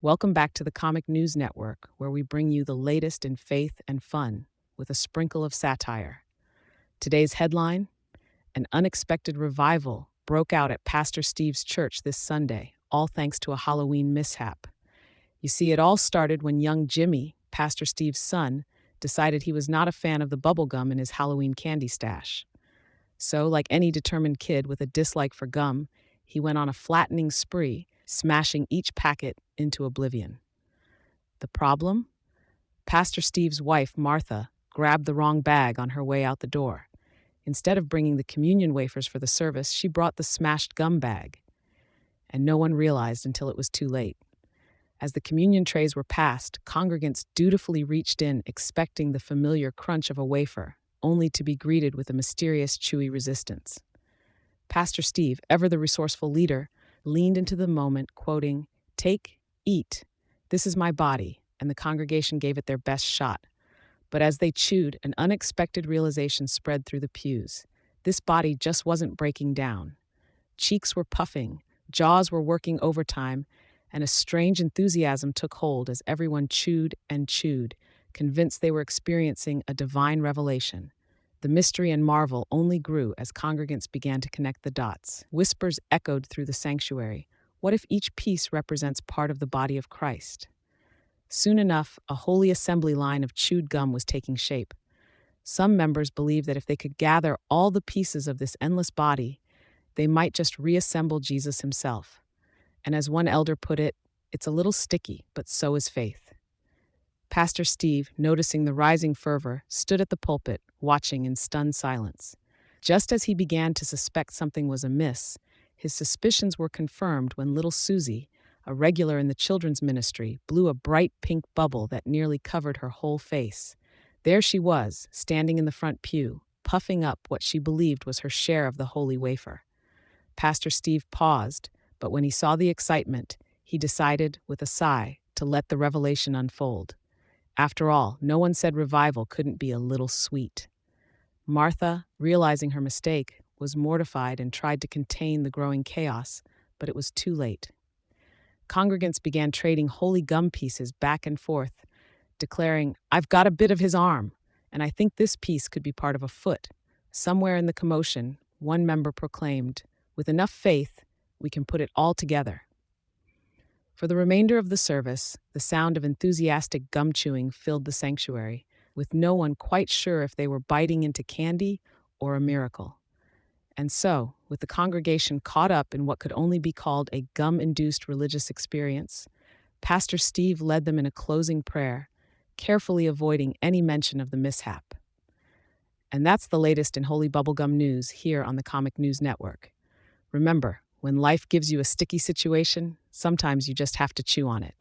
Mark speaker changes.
Speaker 1: Welcome back to the Comic News Network, where we bring you the latest in faith and fun with a sprinkle of satire. Today's headline: An unexpected revival broke out at Pastor Steve's church this Sunday, all thanks to a Halloween mishap. You see, it all started when young Jimmy, Pastor Steve's son, decided he was not a fan of the bubblegum in his Halloween candy stash. So, like any determined kid with a dislike for gum, he went on a flattening spree, smashing each packet into oblivion. The problem? Pastor Steve's wife, Martha, grabbed the wrong bag on her way out the door. Instead of bringing the communion wafers for the service, she brought the smashed gum bag. And no one realized until it was too late. As the communion trays were passed, congregants dutifully reached in, expecting the familiar crunch of a wafer, only to be greeted with a mysterious, chewy resistance. Pastor Steve, ever the resourceful leader, leaned into the moment, quoting, "Take, eat. This is my body," and the congregation gave it their best shot. But as they chewed, an unexpected realization spread through the pews. This body just wasn't breaking down. Cheeks were puffing, jaws were working overtime, and a strange enthusiasm took hold as everyone chewed and chewed, convinced they were experiencing a divine revelation. The mystery and marvel only grew as congregants began to connect the dots. Whispers echoed through the sanctuary. What if each piece represents part of the body of Christ? Soon enough, a holy assembly line of chewed gum was taking shape. Some members believed that if they could gather all the pieces of this endless body, they might just reassemble Jesus himself. And as one elder put it, it's a little sticky, but so is faith. Pastor Steve, noticing the rising fervor, stood at the pulpit, watching in stunned silence. Just as he began to suspect something was amiss, his suspicions were confirmed when little Susie, a regular in the children's ministry, blew a bright pink bubble that nearly covered her whole face. There she was, standing in the front pew, puffing up what she believed was her share of the holy wafer. Pastor Steve paused, but when he saw the excitement, he decided, with a sigh, to let the revelation unfold. After all, no one said revival couldn't be a little sweet. Martha, realizing her mistake, was mortified and tried to contain the growing chaos, but it was too late. Congregants began trading holy gum pieces back and forth, declaring, "I've got a bit of his arm, and I think this piece could be part of a foot." Somewhere in the commotion, one member proclaimed, "With enough faith, we can put it all together." For the remainder of the service, the sound of enthusiastic gum chewing filled the sanctuary, with no one quite sure if they were biting into candy or a miracle. And so, with the congregation caught up in what could only be called a gum-induced religious experience, Pastor Steve led them in a closing prayer, carefully avoiding any mention of the mishap. And that's the latest in Holy Bubblegum news here on the Comic News Network. Remember, when life gives you a sticky situation, sometimes you just have to chew on it.